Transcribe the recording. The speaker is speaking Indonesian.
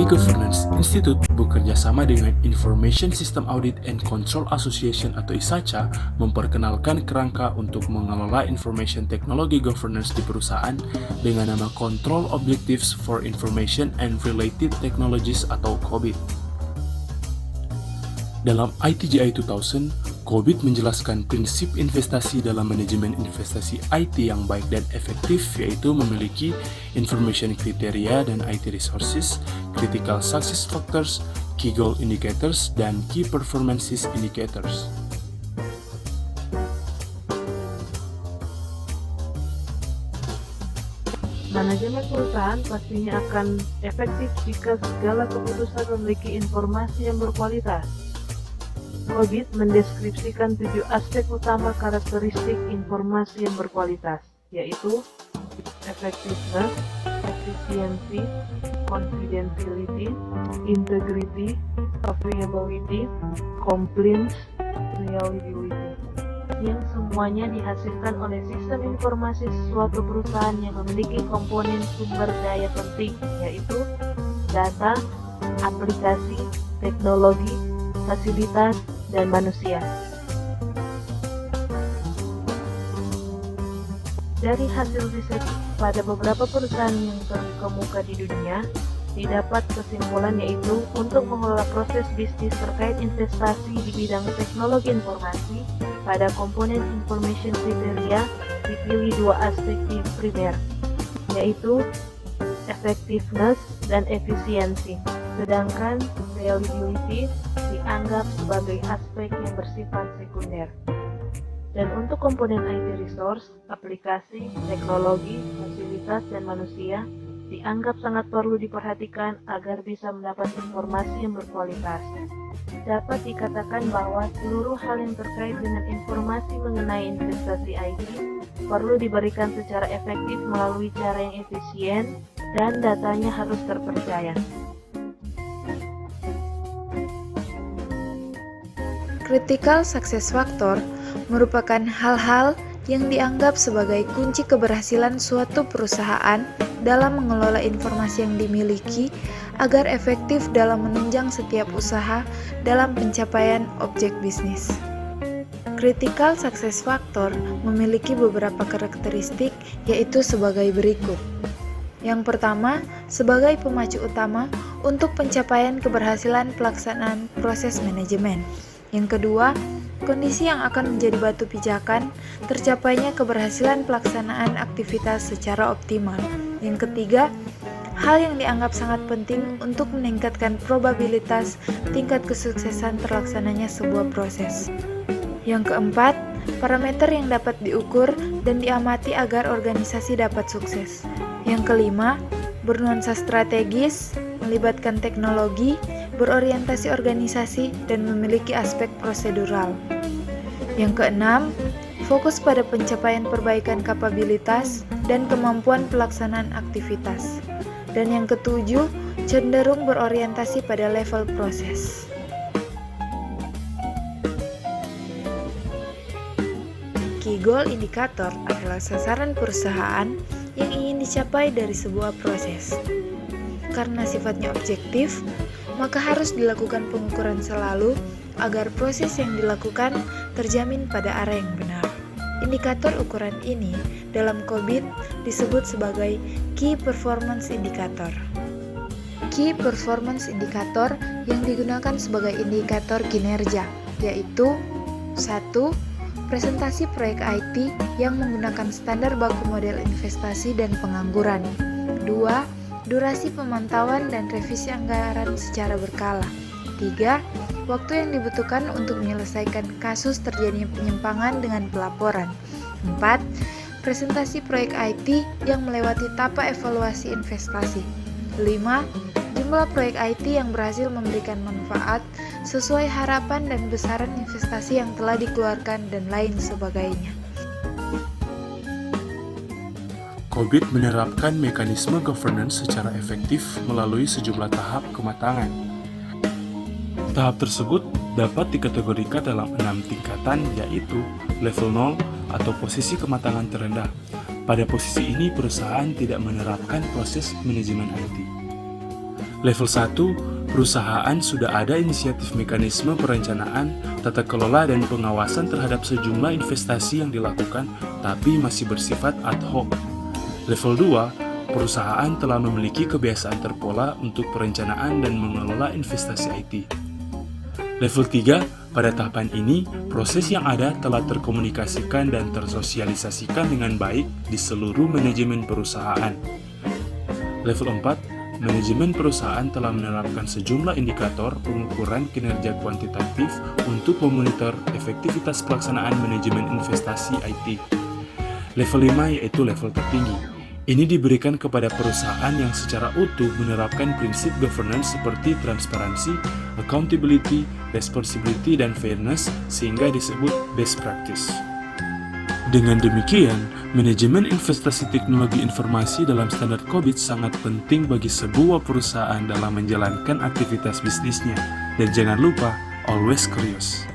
Governance Institute bekerja sama dengan Information System Audit and Control Association atau ISACA memperkenalkan kerangka untuk mengelola Information Technology Governance di perusahaan dengan nama Control Objectives for Information and Related Technologies atau COBIT. Dalam ITGI 2000, COBIT menjelaskan prinsip investasi dalam manajemen investasi IT yang baik dan efektif, yaitu memiliki information criteria dan IT resources, critical success factors, key goal indicators, dan key performances indicators. Manajemen perusahaan pastinya akan efektif jika segala keputusan memiliki informasi yang berkualitas. COBIT mendeskripsikan 7 aspek utama karakteristik informasi yang berkualitas, yaitu effectiveness, efficiency, confidentiality, integrity, availability, compliance, reliability, yang semuanya dihasilkan oleh sistem informasi suatu perusahaan yang memiliki komponen sumber daya penting, yaitu data, aplikasi, teknologi, fasilitas, dan manusia. Dari hasil riset pada beberapa perusahaan yang terkemuka di dunia, didapat kesimpulan yaitu untuk mengelola proses bisnis terkait investasi di bidang teknologi informasi pada komponen information criteria dipilih 2 aspek primer, yaitu effectiveness dan efisiensi, sedangkan reliability dianggap sebagai aspek yang bersifat sekunder. Dan untuk komponen IT resource, aplikasi, teknologi, fasilitas, dan manusia dianggap sangat perlu diperhatikan agar bisa mendapat informasi yang berkualitas. Dapat dikatakan bahwa seluruh hal yang terkait dengan informasi mengenai investasi IT perlu diberikan secara efektif melalui cara yang efisien dan datanya harus terpercaya. Critical success factor merupakan hal-hal yang dianggap sebagai kunci keberhasilan suatu perusahaan dalam mengelola informasi yang dimiliki agar efektif dalam menunjang setiap usaha dalam pencapaian objek bisnis. Critical success factor memiliki beberapa karakteristik, yaitu sebagai berikut. Yang pertama, sebagai pemacu utama untuk pencapaian keberhasilan pelaksanaan proses manajemen. Yang kedua, kondisi yang akan menjadi batu pijakan tercapainya keberhasilan pelaksanaan aktivitas secara optimal. Yang ketiga, hal yang dianggap sangat penting untuk meningkatkan probabilitas tingkat kesuksesan terlaksananya sebuah proses. Yang keempat, parameter yang dapat diukur dan diamati agar organisasi dapat sukses. Yang kelima, bernuansa strategis, melibatkan teknologi, berorientasi organisasi, dan memiliki aspek prosedural. Yang keenam, fokus pada pencapaian perbaikan kapabilitas dan kemampuan pelaksanaan aktivitas. Dan yang ketujuh, cenderung berorientasi pada level proses. Key goal indikator adalah sasaran perusahaan yang ingin dicapai dari sebuah proses. Karena sifatnya objektif, maka harus dilakukan pengukuran selalu agar proses yang dilakukan terjamin pada arah yang benar. Indikator ukuran ini dalam COBIT disebut sebagai Key Performance Indicator. Key Performance Indicator yang digunakan sebagai indikator kinerja, yaitu 1. Presentasi proyek IT yang menggunakan standar baku model investasi dan pengangguran. 2. Durasi pemantauan dan revisi anggaran secara berkala. 3. Waktu yang dibutuhkan untuk menyelesaikan kasus terjadinya penyimpangan dengan pelaporan. 4. Presentasi proyek IT yang melewati tahap evaluasi investasi. 5. Jumlah proyek IT yang berhasil memberikan manfaat sesuai harapan dan besaran investasi yang telah dikeluarkan dan lain sebagainya. COBIT menerapkan mekanisme governance secara efektif melalui sejumlah tahap kematangan. Tahap tersebut dapat dikategorikan dalam 6 tingkatan, yaitu level 0 atau posisi kematangan terendah. Pada posisi ini, perusahaan tidak menerapkan proses manajemen IT. Level 1, perusahaan sudah ada inisiatif mekanisme perencanaan, tata kelola, dan pengawasan terhadap sejumlah investasi yang dilakukan, tapi masih bersifat ad hoc. Level 2, perusahaan telah memiliki kebiasaan terpola untuk perencanaan dan mengelola investasi IT. Level 3, pada tahapan ini, proses yang ada telah terkomunikasikan dan tersosialisasikan dengan baik di seluruh manajemen perusahaan. Level 4, manajemen perusahaan telah menerapkan sejumlah indikator pengukuran kinerja kuantitatif untuk memonitor efektivitas pelaksanaan manajemen investasi IT. Level 5 yaitu level tertinggi. Ini diberikan kepada perusahaan yang secara utuh menerapkan prinsip governance seperti transparansi, accountability, responsibility, dan fairness sehingga disebut best practice. Dengan demikian, manajemen investasi teknologi informasi dalam standar COBIT sangat penting bagi sebuah perusahaan dalam menjalankan aktivitas bisnisnya. Dan jangan lupa, always curious.